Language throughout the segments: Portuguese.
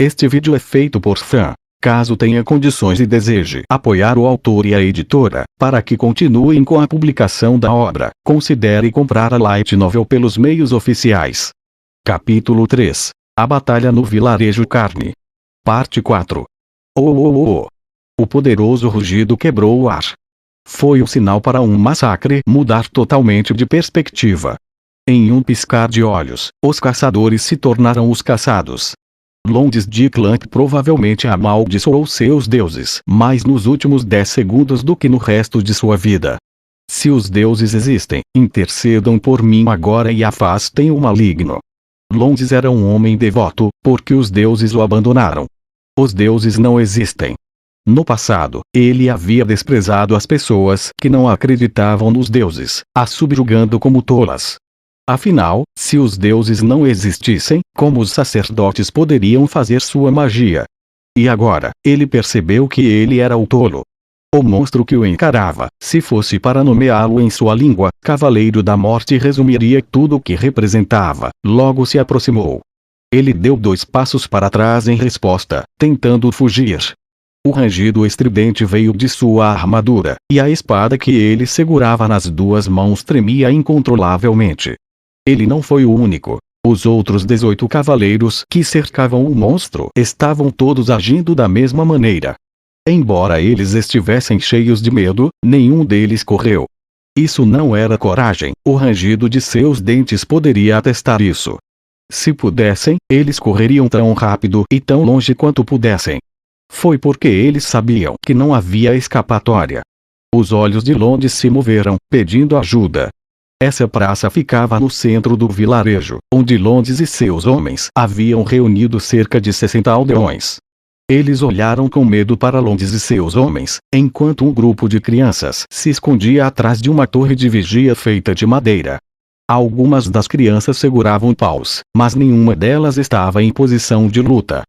Este vídeo é feito por fã. Caso tenha condições e deseje apoiar o autor e a editora, para que continuem com a publicação da obra, considere comprar a Light Novel pelos meios oficiais. Capítulo 3. A Batalha no Vilarejo Carne. Parte 4. O poderoso rugido quebrou o ar. Foi o sinal para um massacre mudar totalmente de perspectiva. Em um piscar de olhos, os caçadores se tornaram os caçados. Londes de Clank provavelmente amaldiçoou seus deuses mais nos últimos 10 segundos do que no resto de sua vida. Se os deuses existem, intercedam por mim agora e afastem o maligno. Londes era um homem devoto, porque os deuses o abandonaram. Os deuses não existem. No passado, ele havia desprezado as pessoas que não acreditavam nos deuses, as subjugando como tolas. Afinal, se os deuses não existissem, como os sacerdotes poderiam fazer sua magia? E agora, ele percebeu que ele era o tolo. O monstro que o encarava, se fosse para nomeá-lo em sua língua, Cavaleiro da Morte, resumiria tudo o que representava. Logo se aproximou. Ele deu 2 passos para trás em resposta, tentando fugir. O rangido estridente veio de sua armadura, e a espada que ele segurava nas 2 mãos tremia incontrolavelmente. Ele não foi o único. Os outros 18 cavaleiros que cercavam o monstro estavam todos agindo da mesma maneira. Embora eles estivessem cheios de medo, nenhum deles correu. Isso não era coragem, o rangido de seus dentes poderia atestar isso. Se pudessem, eles correriam tão rápido e tão longe quanto pudessem. Foi porque eles sabiam que não havia escapatória. Os olhos de Londes se moveram, pedindo ajuda. Essa praça ficava no centro do vilarejo, onde Londes e seus homens haviam reunido cerca de 60 aldeões. Eles olharam com medo para Londes e seus homens, enquanto um grupo de crianças se escondia atrás de uma torre de vigia feita de madeira. Algumas das crianças seguravam paus, mas nenhuma delas estava em posição de luta.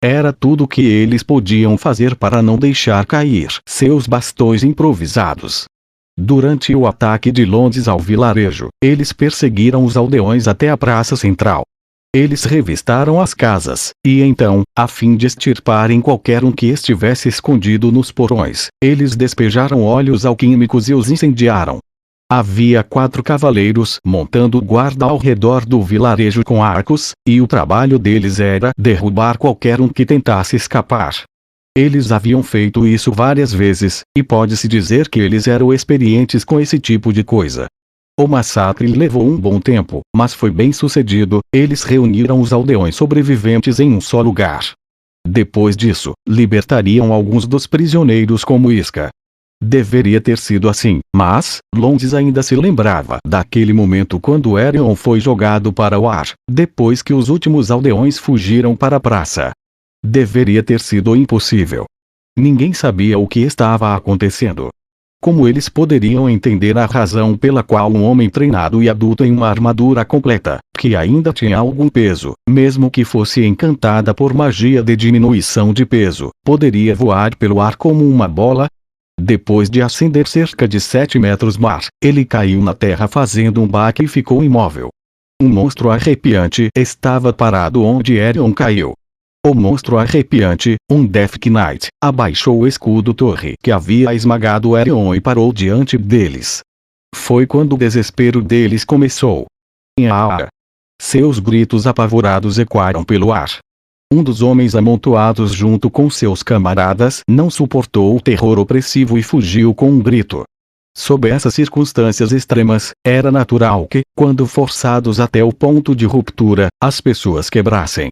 Era tudo o que eles podiam fazer para não deixar cair seus bastões improvisados. Durante o ataque de Londes ao vilarejo, eles perseguiram os aldeões até a praça central. Eles revistaram as casas, e então, a fim de extirparem qualquer um que estivesse escondido nos porões, eles despejaram óleos alquímicos e os incendiaram. Havia 4 cavaleiros montando guarda ao redor do vilarejo com arcos, e o trabalho deles era derrubar qualquer um que tentasse escapar. Eles haviam feito isso várias vezes, e pode-se dizer que eles eram experientes com esse tipo de coisa. O massacre levou um bom tempo, mas foi bem sucedido. Eles reuniram os aldeões sobreviventes em um só lugar. Depois disso, libertariam alguns dos prisioneiros como isca. Deveria ter sido assim, mas Londes ainda se lembrava daquele momento quando Aerion foi jogado para o ar, depois que os últimos aldeões fugiram para a praça. Deveria ter sido impossível. Ninguém sabia o que estava acontecendo. Como eles poderiam entender a razão pela qual um homem treinado e adulto em uma armadura completa, que ainda tinha algum peso, mesmo que fosse encantada por magia de diminuição de peso, poderia voar pelo ar como uma bola? Depois de ascender cerca de 7 metros mar, ele caiu na terra fazendo um baque e ficou imóvel. Um monstro arrepiante estava parado onde Aerion caiu. O monstro arrepiante, um Death Knight, abaixou o escudo torre que havia esmagado Aerion e parou diante deles. Foi quando o desespero deles começou. Seus gritos apavorados ecoaram pelo ar. Um dos homens amontoados junto com seus camaradas não suportou o terror opressivo e fugiu com um grito. Sob essas circunstâncias extremas, era natural que, quando forçados até o ponto de ruptura, as pessoas quebrassem.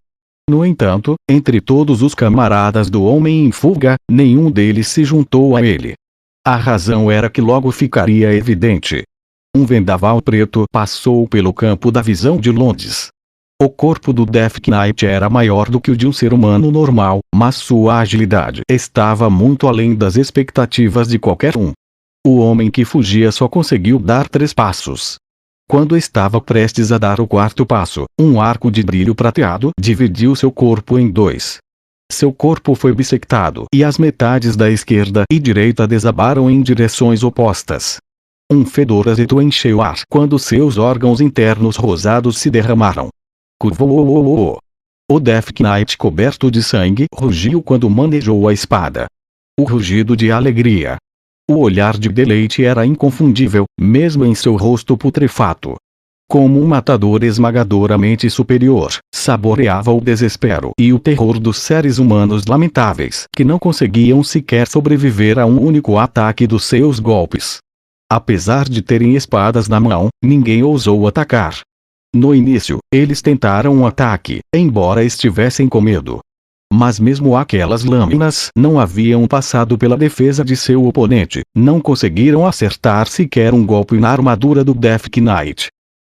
No entanto, entre todos os camaradas do homem em fuga, nenhum deles se juntou a ele. A razão era que logo ficaria evidente. Um vendaval preto passou pelo campo da visão de Londes. O corpo do Death Knight era maior do que o de um ser humano normal, mas sua agilidade estava muito além das expectativas de qualquer um. O homem que fugia só conseguiu dar 3 passos. Quando estava prestes a dar o 4º passo, um arco de brilho prateado dividiu seu corpo em 2. Seu corpo foi bissectado e as metades da esquerda e direita desabaram em direções opostas. Um fedor azedo encheu o ar quando seus órgãos internos rosados se derramaram. O Death Knight, coberto de sangue, rugiu quando manejou a espada. O rugido de alegria. O olhar de deleite era inconfundível, mesmo em seu rosto putrefato. Como um matador esmagadoramente superior, saboreava o desespero e o terror dos seres humanos lamentáveis que não conseguiam sequer sobreviver a um único ataque dos seus golpes. Apesar de terem espadas na mão, ninguém ousou atacar. No início, eles tentaram um ataque, embora estivessem com medo. Mas mesmo aquelas lâminas não haviam passado pela defesa de seu oponente, não conseguiram acertar sequer um golpe na armadura do Death Knight.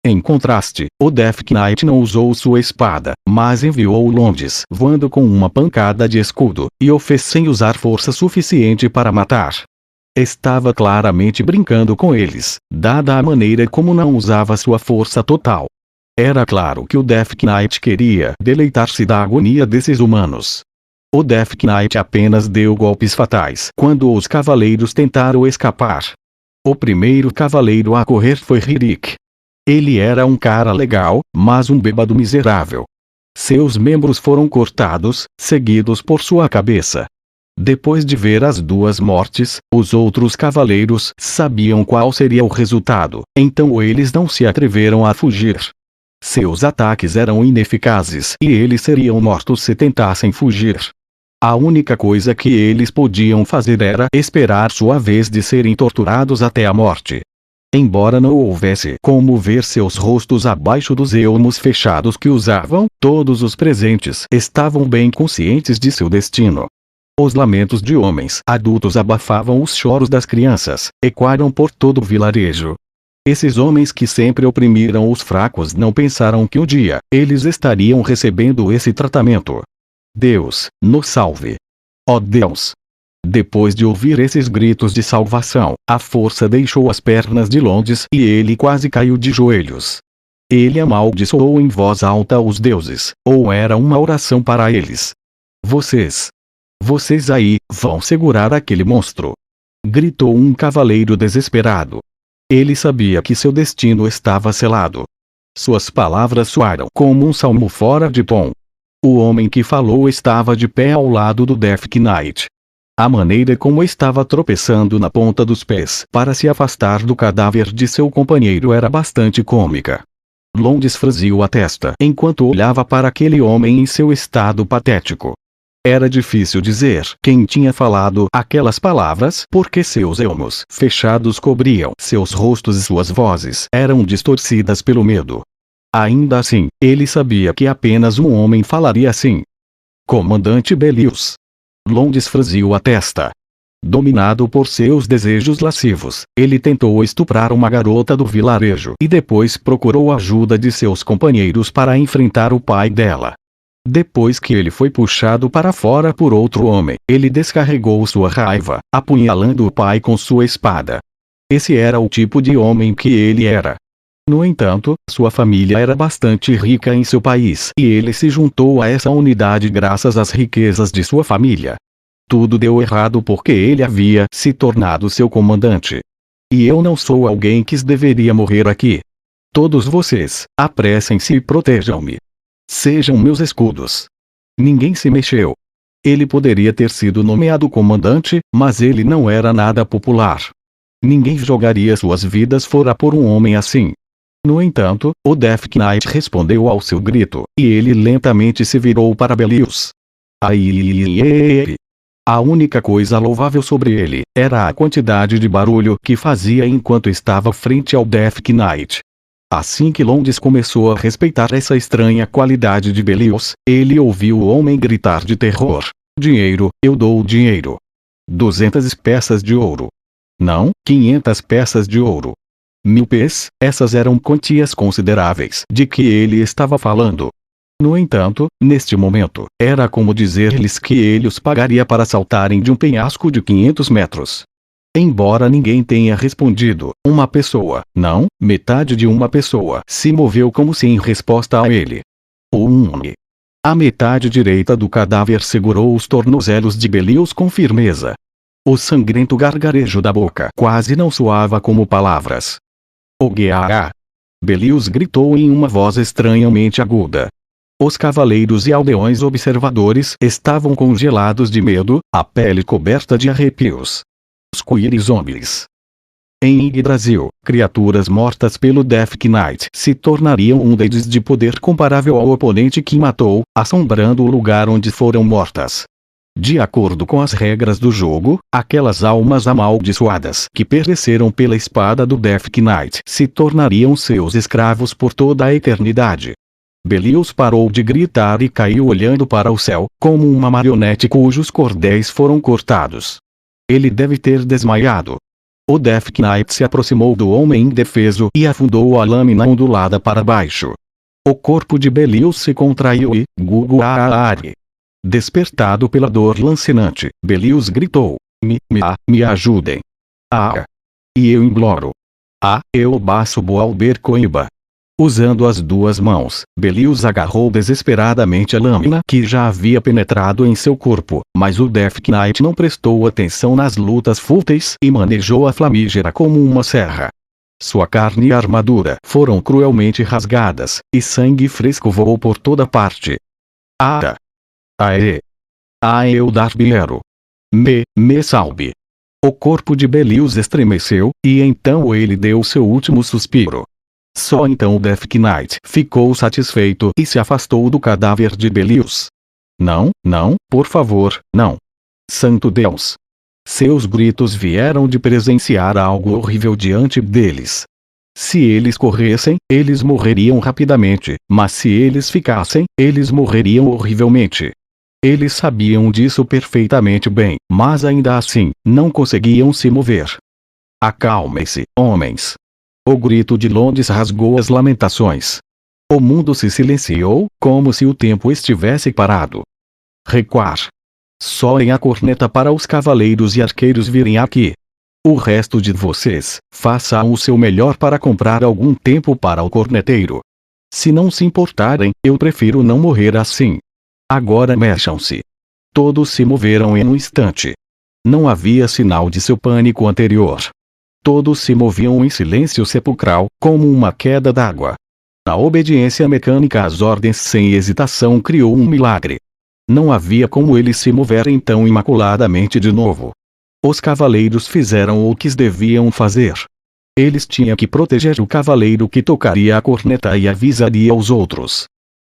Em contraste, o Death Knight não usou sua espada, mas enviou Londes voando com uma pancada de escudo, e o fez sem usar força suficiente para matar. Estava claramente brincando com eles, dada a maneira como não usava sua força total. Era claro que o Death Knight queria deleitar-se da agonia desses humanos. O Death Knight apenas deu golpes fatais quando os cavaleiros tentaram escapar. O primeiro cavaleiro a correr foi Ririk. Ele era um cara legal, mas um bêbado miserável. Seus membros foram cortados, seguidos por sua cabeça. Depois de ver as duas mortes, os outros cavaleiros sabiam qual seria o resultado, então eles não se atreveram a fugir. Seus ataques eram ineficazes e eles seriam mortos se tentassem fugir. A única coisa que eles podiam fazer era esperar sua vez de serem torturados até a morte. Embora não houvesse como ver seus rostos abaixo dos elmos fechados que usavam, todos os presentes estavam bem conscientes de seu destino. Os lamentos de homens adultos abafavam os choros das crianças, ecoaram por todo o vilarejo. Esses homens que sempre oprimiram os fracos não pensaram que um dia eles estariam recebendo esse tratamento. Deus, nos salve! Ó Deus! Depois de ouvir esses gritos de salvação, a força deixou as pernas de Londes e ele quase caiu de joelhos. Ele amaldiçoou em voz alta os deuses, ou era uma oração para eles. Vocês aí, vão segurar aquele monstro! Gritou um cavaleiro desesperado. Ele sabia que seu destino estava selado. Suas palavras soaram como um salmo fora de tom. O homem que falou estava de pé ao lado do Death Knight. A maneira como estava tropeçando na ponta dos pés para se afastar do cadáver de seu companheiro era bastante cômica. Londes franziu a testa enquanto olhava para aquele homem em seu estado patético. Era difícil dizer quem tinha falado aquelas palavras porque seus elmos fechados cobriam seus rostos e suas vozes eram distorcidas pelo medo. Ainda assim, ele sabia que apenas um homem falaria assim. Comandante Belius. Londes franziu a testa. Dominado por seus desejos lascivos, ele tentou estuprar uma garota do vilarejo e depois procurou a ajuda de seus companheiros para enfrentar o pai dela. Depois que ele foi puxado para fora por outro homem, ele descarregou sua raiva, apunhalando o pai com sua espada. Esse era o tipo de homem que ele era. No entanto, sua família era bastante rica em seu país e ele se juntou a essa unidade graças às riquezas de sua família. Tudo deu errado porque ele havia se tornado seu comandante. E eu não sou alguém que deveria morrer aqui. Todos vocês, apressem-se e protejam-me. Sejam meus escudos. Ninguém se mexeu. Ele poderia ter sido nomeado comandante, mas ele não era nada popular. Ninguém jogaria suas vidas fora por um homem assim. No entanto, o Death Knight respondeu ao seu grito, e ele lentamente se virou para Belius. Ai. A única coisa louvável sobre ele era a quantidade de barulho que fazia enquanto estava frente ao Death Knight. Assim que Londes começou a respeitar essa estranha qualidade de Belius, ele ouviu o homem gritar de terror. Dinheiro, eu dou dinheiro. 200 peças de ouro. Não, 500 peças de ouro. 1000 pés, essas eram quantias consideráveis de que ele estava falando. No entanto, neste momento, era como dizer-lhes que ele os pagaria para saltarem de um penhasco de 500 metros. Embora ninguém tenha respondido, uma pessoa, não, metade de uma pessoa, se moveu como se em resposta a ele. A metade direita do cadáver segurou os tornozelos de Belius com firmeza. O sangrento gargarejo da boca quase não soava como palavras. Ogeará! Belius gritou em uma voz estranhamente aguda. Os cavaleiros e aldeões observadores estavam congelados de medo, a pele coberta de arrepios. Os Quiri-zombies. Em Yggdrasil, criaturas mortas pelo Death Knight se tornariam um deles de poder comparável ao oponente que matou, assombrando o lugar onde foram mortas. De acordo com as regras do jogo, aquelas almas amaldiçoadas que pereceram pela espada do Death Knight se tornariam seus escravos por toda a eternidade. Belius parou de gritar e caiu olhando para o céu, como uma marionete cujos cordéis foram cortados. Ele deve ter desmaiado. O Death Knight se aproximou do homem indefeso e afundou a lâmina ondulada para baixo. O corpo de Belius se contraiu e, guguaari. Despertado pela dor lancinante, Belius gritou: me ajudem. Ah! E eu imploro. Ah! Eu baço Boalber Coiba. Usando as duas mãos, Belius agarrou desesperadamente a lâmina que já havia penetrado em seu corpo, mas o Death Knight não prestou atenção nas lutas fúteis e manejou a flamígera como uma serra. Sua carne e armadura foram cruelmente rasgadas, e sangue fresco voou por toda parte. Ah! Aê! Ah, eu Darbiero! Me salve! O corpo de Belius estremeceu, e então ele deu seu último suspiro. Só então o Death Knight ficou satisfeito e se afastou do cadáver de Belius. Não, por favor, não. Santo Deus! Seus gritos vieram de presenciar algo horrível diante deles. Se eles corressem, eles morreriam rapidamente, mas se eles ficassem, eles morreriam horrivelmente. Eles sabiam disso perfeitamente bem, mas ainda assim, não conseguiam se mover. Acalmem-se, homens! O grito de Londres rasgou as lamentações. O mundo se silenciou, como se o tempo estivesse parado. Recuar. Soem a corneta para os cavaleiros e arqueiros virem aqui. O resto de vocês, façam o seu melhor para comprar algum tempo para o corneteiro. Se não se importarem, eu prefiro não morrer assim. Agora mexam-se. Todos se moveram em um instante. Não havia sinal de seu pânico anterior. Todos se moviam em silêncio sepulcral, como uma queda d'água. A obediência mecânica às ordens sem hesitação criou um milagre. Não havia como eles se moverem tão imaculadamente de novo. Os cavaleiros fizeram o que deviam fazer. Eles tinham que proteger o cavaleiro que tocaria a corneta e avisaria os outros.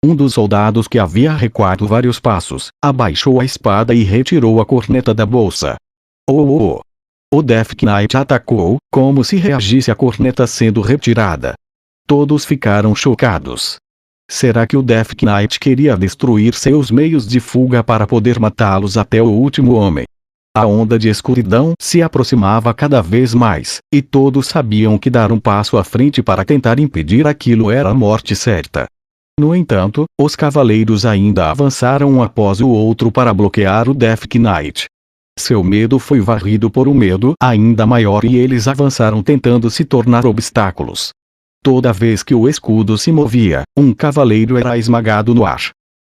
Um dos soldados que havia recuado vários passos, abaixou a espada e retirou a corneta da bolsa. O Death Knight atacou, como se reagisse à corneta sendo retirada. Todos ficaram chocados. Será que o Death Knight queria destruir seus meios de fuga para poder matá-los até o último homem? A onda de escuridão se aproximava cada vez mais, e todos sabiam que dar um passo à frente para tentar impedir aquilo era a morte certa. No entanto, os cavaleiros ainda avançaram um após o outro para bloquear o Death Knight. Seu medo foi varrido por um medo ainda maior e eles avançaram tentando se tornar obstáculos. Toda vez que o escudo se movia, um cavaleiro era esmagado no ar.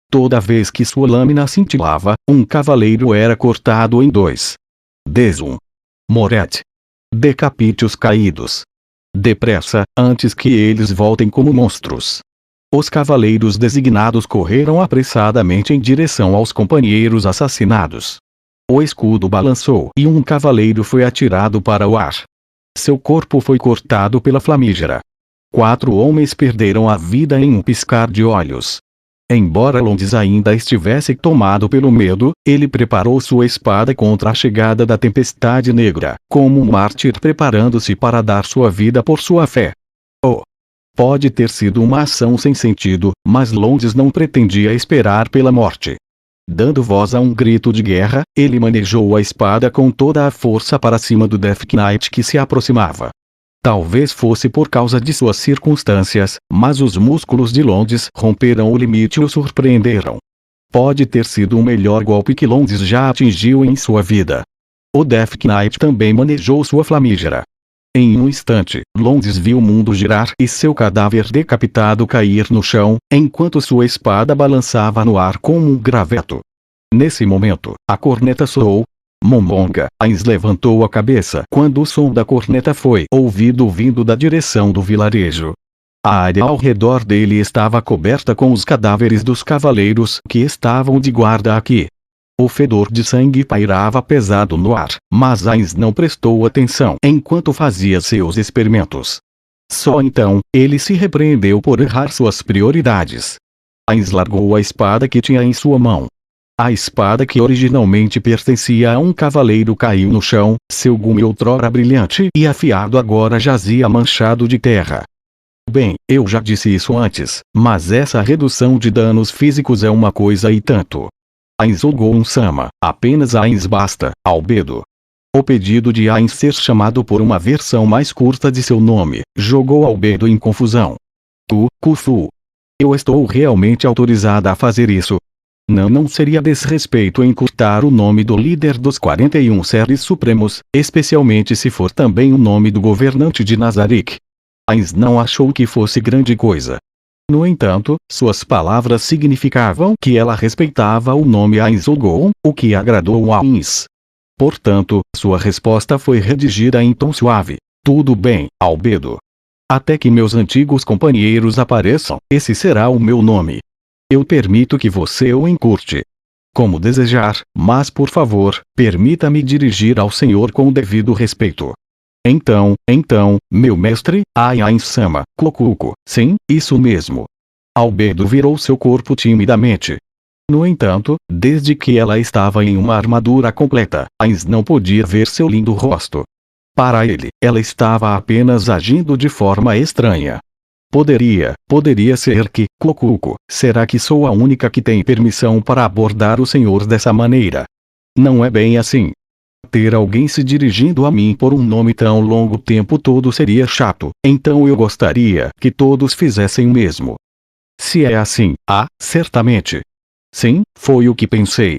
Toda vez que sua lâmina cintilava, um cavaleiro era cortado em dois. Desum. Moret. Decapite os caídos. Depressa, antes que eles voltem como monstros. Os cavaleiros designados correram apressadamente em direção aos companheiros assassinados. O escudo balançou e um cavaleiro foi atirado para o ar. Seu corpo foi cortado pela flamígera. 4 homens perderam a vida em um piscar de olhos. Embora Londres ainda estivesse tomado pelo medo, ele preparou sua espada contra a chegada da tempestade negra, como um mártir preparando-se para dar sua vida por sua fé. Pode ter sido uma ação sem sentido, mas Londres não pretendia esperar pela morte. Dando voz a um grito de guerra, ele manejou a espada com toda a força para cima do Death Knight que se aproximava. Talvez fosse por causa de suas circunstâncias, mas os músculos de Londres romperam o limite e o surpreenderam. Pode ter sido o melhor golpe que Londres já atingiu em sua vida. O Death Knight também manejou sua flamígera. Em um instante, Londres viu o mundo girar e seu cadáver decapitado cair no chão, enquanto sua espada balançava no ar como um graveto. Nesse momento, a corneta soou. Momonga Ainz levantou a cabeça quando o som da corneta foi ouvido vindo da direção do vilarejo. A área ao redor dele estava coberta com os cadáveres dos cavaleiros que estavam de guarda aqui. O fedor de sangue pairava pesado no ar, mas Ainz não prestou atenção enquanto fazia seus experimentos. Só então, ele se repreendeu por errar suas prioridades. Ainz largou a espada que tinha em sua mão. A espada que originalmente pertencia a um cavaleiro caiu no chão, seu gume outrora brilhante e afiado agora jazia manchado de terra. Bem, eu já disse isso antes, mas essa redução de danos físicos é uma coisa e tanto. Ainz Ogon-sama, apenas Ainz basta, Albedo. O pedido de Ainz ser chamado por uma versão mais curta de seu nome, jogou Albedo em confusão. Kufu. Eu estou realmente autorizada a fazer isso? Não seria desrespeito encurtar o nome do líder dos 41 seres supremos, especialmente se for também o nome do governante de Nazarick. Ainz não achou que fosse grande coisa. No entanto, suas palavras significavam que ela respeitava o nome Ainz Ogon, o que agradou a Ainz. Portanto, sua resposta foi redigida em tom suave. Tudo bem, Albedo. Até que meus antigos companheiros apareçam, esse será o meu nome. Eu permito que você o encurte. Como desejar, mas por favor, permita-me dirigir ao senhor com o devido respeito. Então, meu mestre, Ainz-sama, Kokuko, sim, isso mesmo. Albedo virou seu corpo timidamente. No entanto, desde que ela estava em uma armadura completa, Ainz não podia ver seu lindo rosto. Para ele, ela estava apenas agindo de forma estranha. Poderia ser que, Kokuko, será que sou a única que tem permissão para abordar o senhor dessa maneira? Não é bem assim. Ter alguém se dirigindo a mim por um nome tão longo o tempo todo seria chato, então eu gostaria que todos fizessem o mesmo. Se é assim, certamente. Sim, foi o que pensei.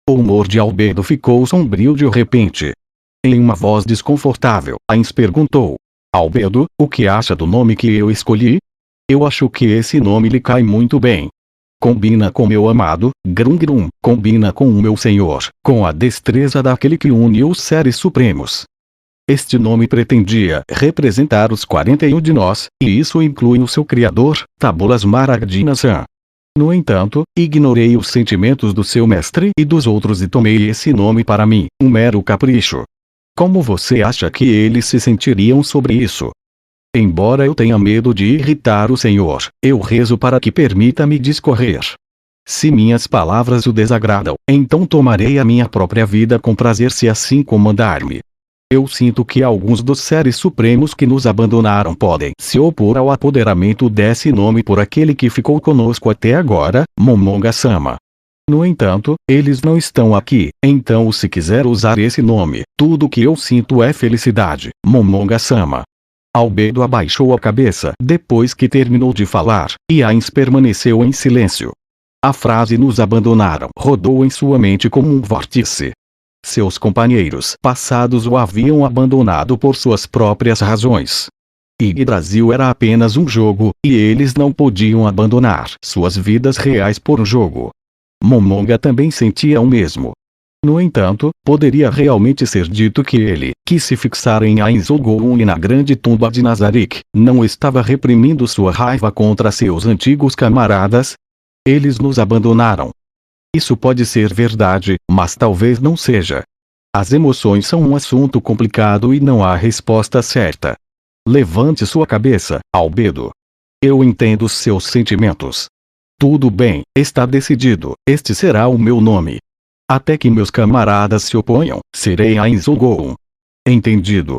O humor de Albedo ficou sombrio de repente. Em uma voz desconfortável, Ainz perguntou. Albedo, o que acha do nome que eu escolhi? Eu acho que esse nome lhe cai muito bem. Combina com meu amado, Grum-Grum, combina com o meu senhor, com a destreza daquele que une os seres supremos. Este nome pretendia representar os 41 de nós, e isso inclui o seu criador, Tabolas Maragdina-san. No entanto, ignorei os sentimentos do seu mestre e dos outros e tomei esse nome para mim, um mero capricho. Como você acha que eles se sentiriam sobre isso? Embora eu tenha medo de irritar o Senhor, eu rezo para que permita-me discorrer. Se minhas palavras o desagradam, então tomarei a minha própria vida com prazer se assim comandar-me. Eu sinto que alguns dos seres supremos que nos abandonaram podem se opor ao apoderamento desse nome por aquele que ficou conosco até agora, Momonga-sama. No entanto, eles não estão aqui, então se quiser usar esse nome, tudo que eu sinto é felicidade, Momonga-sama. Albedo abaixou a cabeça depois que terminou de falar, e Ainz permaneceu em silêncio. A frase "nos abandonaram" rodou em sua mente como um vórtice. Seus companheiros passados o haviam abandonado por suas próprias razões. Yggdrasil era apenas um jogo, e eles não podiam abandonar suas vidas reais por um jogo. Momonga também sentia o mesmo. No entanto, poderia realmente ser dito que ele, que se fixara em Ainz Ogon e na grande tumba de Nazarick, não estava reprimindo sua raiva contra seus antigos camaradas? Eles nos abandonaram. Isso pode ser verdade, mas talvez não seja. As emoções são um assunto complicado e não há resposta certa. Levante sua cabeça, Albedo. Eu entendo seus sentimentos. Tudo bem, está decidido, este será o meu nome. Até que meus camaradas se oponham, serei Ainz Ogon. Entendido.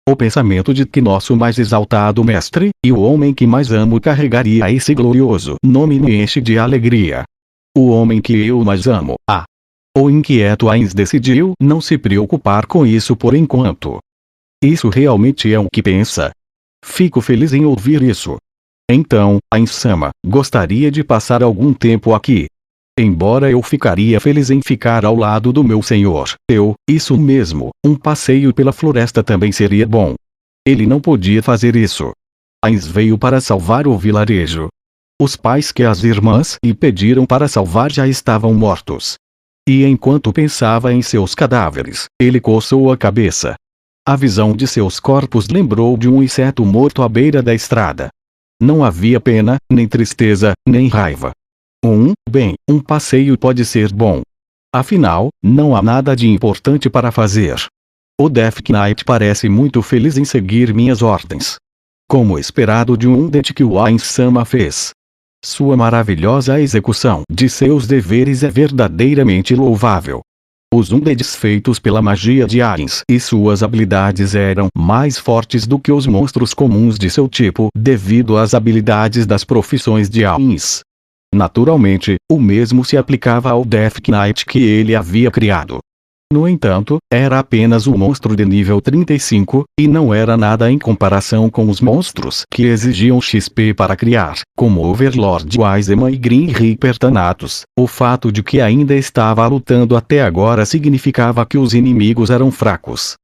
O pensamento de que nosso mais exaltado mestre, e o homem que mais amo carregaria esse glorioso nome me enche de alegria. O homem que eu mais amo, O inquieto Ainz decidiu não se preocupar com isso por enquanto. Isso realmente é o que pensa? Fico feliz em ouvir isso. Então, Ainz-sama, gostaria de passar algum tempo aqui. Embora eu ficaria feliz em ficar ao lado do meu senhor, isso mesmo, um passeio pela floresta também seria bom. Ele não podia fazer isso. Ainz veio para salvar o vilarejo. Os pais que as irmãs lhe pediram para salvar já estavam mortos. E enquanto pensava em seus cadáveres, ele coçou a cabeça. A visão de seus corpos lembrou de um inseto morto à beira da estrada. Não havia pena, nem tristeza, nem raiva. Bem, um passeio pode ser bom. Afinal, não há nada de importante para fazer. O Death Knight parece muito feliz em seguir minhas ordens. Como esperado de um Undead que o Ains-sama fez. Sua maravilhosa execução de seus deveres é verdadeiramente louvável. Os Undeads feitos pela magia de Ains e suas habilidades eram mais fortes do que os monstros comuns de seu tipo devido às habilidades das profissões de Ains. Naturalmente, o mesmo se aplicava ao Death Knight que ele havia criado. No entanto, era apenas um monstro de nível 35, e não era nada em comparação com os monstros que exigiam XP para criar, como Overlord Wiseman e Grim Reaper Thanatos. O fato de que ainda estava lutando até agora significava que os inimigos eram fracos.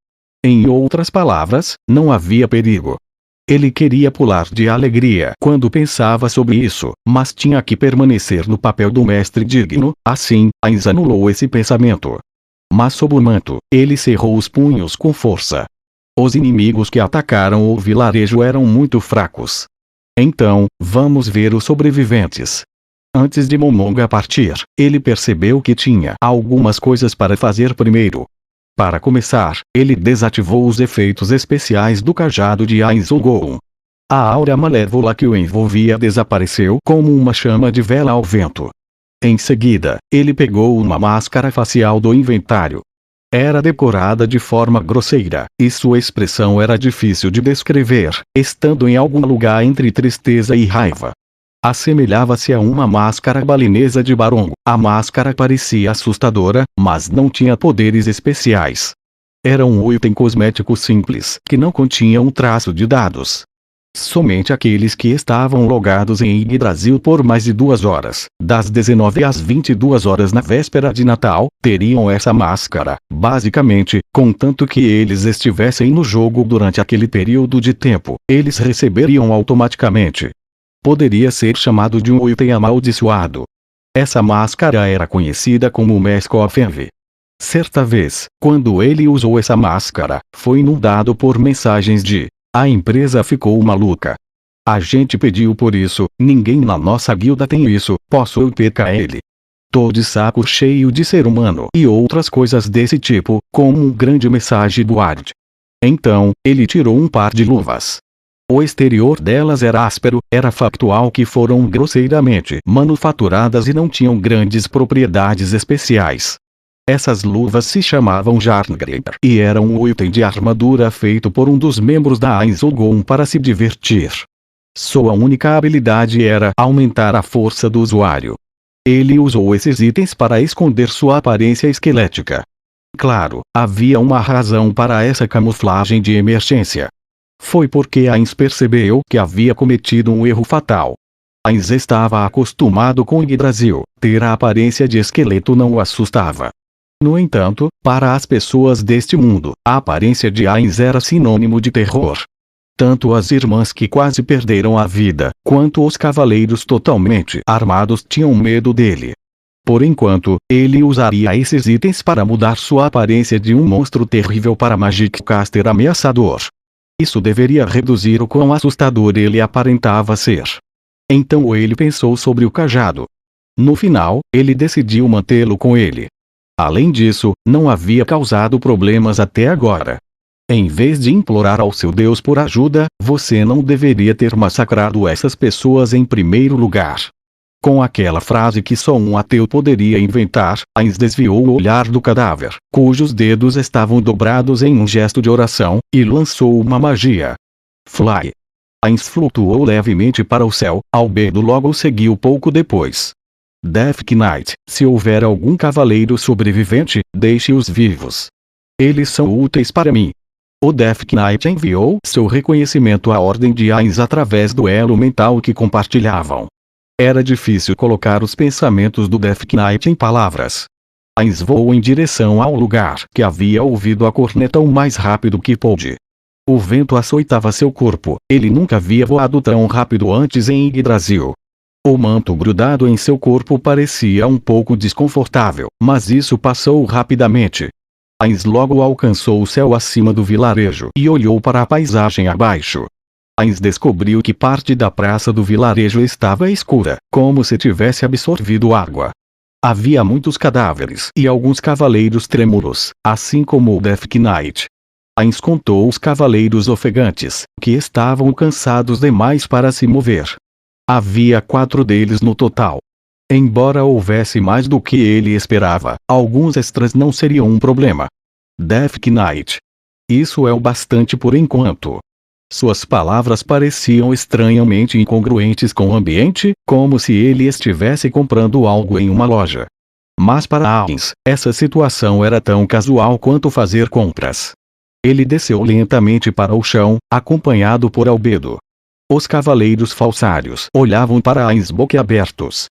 Em outras palavras, não havia perigo. Ele queria pular de alegria quando pensava sobre isso, mas tinha que permanecer no papel do mestre digno. Assim, Ains anulou esse pensamento. Mas sob o manto, ele cerrou os punhos com força. Os inimigos que atacaram o vilarejo eram muito fracos. Então, vamos ver os sobreviventes. Antes de Momonga partir, ele percebeu que tinha algumas coisas para fazer primeiro. Para começar, ele desativou os efeitos especiais do cajado de Ains-Goon. A aura malévola que o envolvia desapareceu como uma chama de vela ao vento. Em seguida, ele pegou uma máscara facial do inventário. Era decorada de forma grosseira, e sua expressão era difícil de descrever, estando em algum lugar entre tristeza e raiva. Assemelhava-se a uma máscara balinesa de Barongo. A máscara parecia assustadora, mas não tinha poderes especiais. Era um item cosmético simples, que não continha um traço de dados. Somente aqueles que estavam logados em Yggdrasil por mais de 2 horas, das 19 às 22 horas na véspera de Natal, teriam essa máscara, basicamente, contanto que eles estivessem no jogo durante aquele período de tempo, eles receberiam automaticamente. Poderia ser chamado de um item amaldiçoado. Essa máscara era conhecida como Mask of Envy. Certa vez, quando ele usou essa máscara, foi inundado por mensagens de: a empresa ficou maluca. A gente pediu por isso, ninguém na nossa guilda tem isso, posso eu pecar ele? Tô de saco cheio de ser humano e outras coisas desse tipo, como um grande mensagem board. Então, ele tirou um par de luvas. O exterior delas era áspero, era factual que foram grosseiramente manufaturadas e não tinham grandes propriedades especiais. Essas luvas se chamavam Jarngreber e eram um item de armadura feito por um dos membros da Ains-Goon para se divertir. Sua única habilidade era aumentar a força do usuário. Ele usou esses itens para esconder sua aparência esquelética. Claro, havia uma razão para essa camuflagem de emergência. Foi porque Ains percebeu que havia cometido um erro fatal. Ains estava acostumado com Yggdrasil, ter a aparência de esqueleto não o assustava. No entanto, para as pessoas deste mundo, a aparência de Ains era sinônimo de terror. Tanto as irmãs que quase perderam a vida, quanto os cavaleiros totalmente armados tinham medo dele. Por enquanto, ele usaria esses itens para mudar sua aparência de um monstro terrível para Magic Caster ameaçador. Isso deveria reduzir o quão assustador ele aparentava ser. Então ele pensou sobre o cajado. No final, ele decidiu mantê-lo com ele. Além disso, não havia causado problemas até agora. Em vez de implorar ao seu Deus por ajuda, você não deveria ter massacrado essas pessoas em primeiro lugar. Com aquela frase que só um ateu poderia inventar, Ains desviou o olhar do cadáver, cujos dedos estavam dobrados em um gesto de oração, e lançou uma magia. Fly. Ains flutuou levemente para o céu, Albedo logo o seguiu pouco depois. Death Knight, se houver algum cavaleiro sobrevivente, deixe-os vivos. Eles são úteis para mim. O Death Knight enviou seu reconhecimento à Ordem de Ains através do elo mental que compartilhavam. Era difícil colocar os pensamentos do Death Knight em palavras. Ains voou em direção ao lugar que havia ouvido a corneta o mais rápido que pôde. O vento açoitava seu corpo, ele nunca havia voado tão rápido antes em Yggdrasil. O manto grudado em seu corpo parecia um pouco desconfortável, mas isso passou rapidamente. Ains logo alcançou o céu acima do vilarejo e olhou para a paisagem abaixo. Ainz descobriu que parte da praça do vilarejo estava escura, como se tivesse absorvido água. Havia muitos cadáveres e alguns cavaleiros trêmulos, assim como o Death Knight. Ainz contou os cavaleiros ofegantes, que estavam cansados demais para se mover. Havia 4 deles no total. Embora houvesse mais do que ele esperava, alguns extras não seriam um problema. Death Knight. Isso é o bastante por enquanto. Suas palavras pareciam estranhamente incongruentes com o ambiente, como se ele estivesse comprando algo em uma loja. Mas para Ainz, essa situação era tão casual quanto fazer compras. Ele desceu lentamente para o chão, acompanhado por Albedo. Os cavaleiros falsários olhavam para Ainz boquiabertos.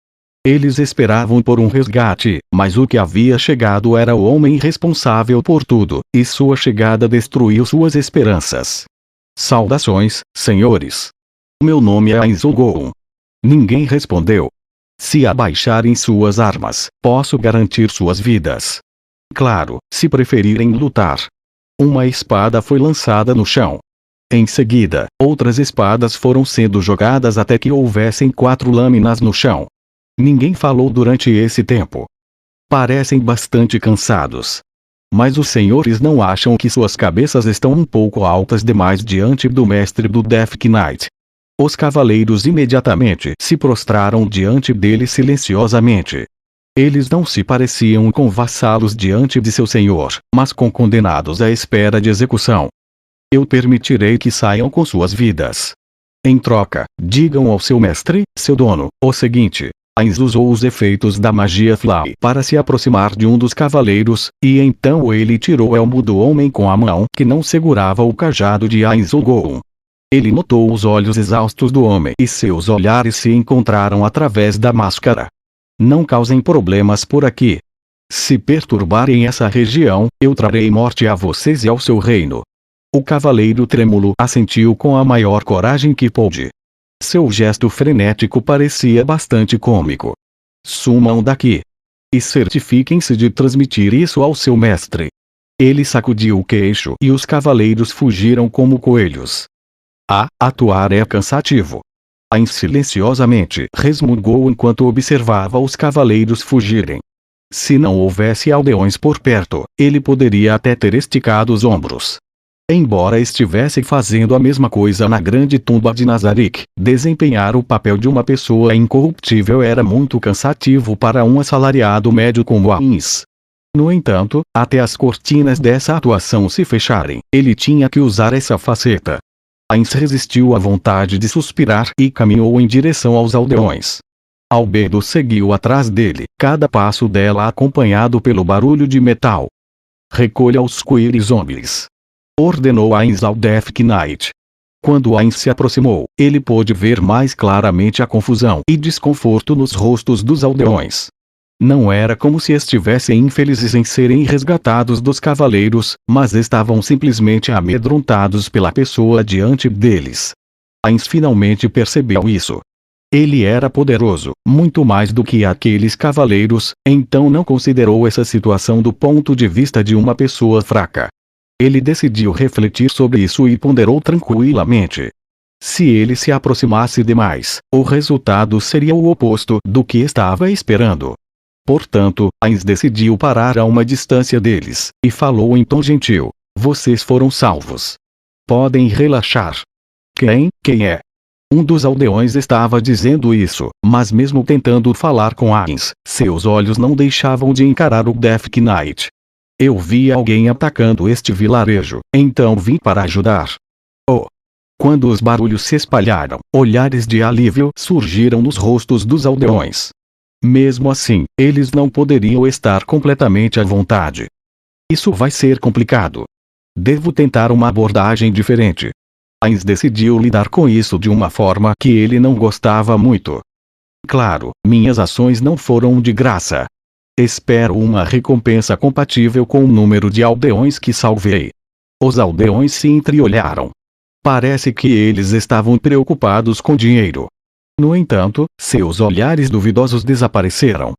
Eles esperavam por um resgate, mas o que havia chegado era o homem responsável por tudo, e sua chegada destruiu suas esperanças. Saudações, senhores. Meu nome é Ainz Ulgoon. Ninguém respondeu. Se abaixarem suas armas, posso garantir suas vidas. Claro, se preferirem lutar. Uma espada foi lançada no chão. Em seguida, outras espadas foram sendo jogadas até que houvessem 4 lâminas no chão. Ninguém falou durante esse tempo. Parecem bastante cansados. Mas os senhores não acham que suas cabeças estão um pouco altas demais diante do mestre do Death Knight? Os cavaleiros imediatamente se prostraram diante dele silenciosamente. Eles não se pareciam com vassalos diante de seu senhor, mas com condenados à espera de execução. Eu permitirei que saiam com suas vidas. Em troca, digam ao seu mestre, seu dono, o seguinte. Ainz usou os efeitos da magia Fly para se aproximar de um dos cavaleiros, e então ele tirou o elmo do homem com a mão que não segurava o cajado de Ainz Ulgoon. Ele notou os olhos exaustos do homem e seus olhares se encontraram através da máscara. Não causem problemas por aqui. Se perturbarem essa região, eu trarei morte a vocês e ao seu reino. O cavaleiro trêmulo assentiu com a maior coragem que pôde. Seu gesto frenético parecia bastante cômico. Sumam daqui. E certifiquem-se de transmitir isso ao seu mestre. Ele sacudiu o queixo e os cavaleiros fugiram como coelhos. Atuar é cansativo. Ainz silenciosamente resmungou enquanto observava os cavaleiros fugirem. Se não houvesse aldeões por perto, ele poderia até ter esticado os ombros. Embora estivesse fazendo a mesma coisa na grande tumba de Nazarick, desempenhar o papel de uma pessoa incorruptível era muito cansativo para um assalariado médio como Ainz. No entanto, até as cortinas dessa atuação se fecharem, ele tinha que usar essa faceta. Ainz resistiu à vontade de suspirar e caminhou em direção aos aldeões. Albedo seguiu atrás dele, cada passo dela acompanhado pelo barulho de metal. Recolha os Queer Zombies. Ordenou Ainz ao Death Knight. Quando Ainz se aproximou, ele pôde ver mais claramente a confusão e desconforto nos rostos dos aldeões. Não era como se estivessem infelizes em serem resgatados dos cavaleiros, mas estavam simplesmente amedrontados pela pessoa diante deles. Ainz finalmente percebeu isso. Ele era poderoso, muito mais do que aqueles cavaleiros, então não considerou essa situação do ponto de vista de uma pessoa fraca. Ele decidiu refletir sobre isso e ponderou tranquilamente. Se ele se aproximasse demais, o resultado seria o oposto do que estava esperando. Portanto, Ainz decidiu parar a uma distância deles, e falou em tom gentil. Vocês foram salvos. Podem relaxar. Quem é? Um dos aldeões estava dizendo isso, mas mesmo tentando falar com Ainz, seus olhos não deixavam de encarar o Death Knight. Eu vi alguém atacando este vilarejo, então vim para ajudar. Quando os barulhos se espalharam, olhares de alívio surgiram nos rostos dos aldeões. Mesmo assim, eles não poderiam estar completamente à vontade. Isso vai ser complicado. Devo tentar uma abordagem diferente. Ainz decidiu lidar com isso de uma forma que ele não gostava muito. Claro, minhas ações não foram de graça. Espero uma recompensa compatível com o número de aldeões que salvei. Os aldeões se entreolharam. Parece que eles estavam preocupados com dinheiro. No entanto, seus olhares duvidosos desapareceram.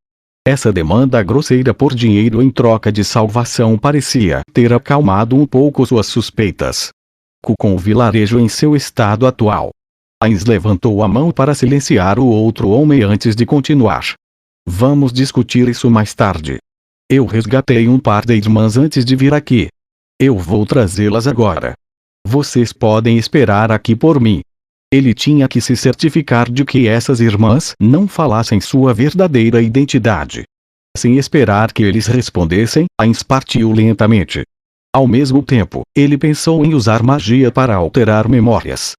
Essa demanda grosseira por dinheiro em troca de salvação parecia ter acalmado um pouco suas suspeitas. com o vilarejo em seu estado atual. Ainz levantou a mão para silenciar o outro homem antes de continuar. Vamos discutir isso mais tarde. Eu resgatei um par de irmãs antes de vir aqui. Eu vou trazê-las agora. Vocês podem esperar aqui por mim. Ele tinha que se certificar de que essas irmãs não falassem sua verdadeira identidade. Sem esperar que eles respondessem, Ainz partiu lentamente. Ao mesmo tempo, ele pensou em usar magia para alterar memórias.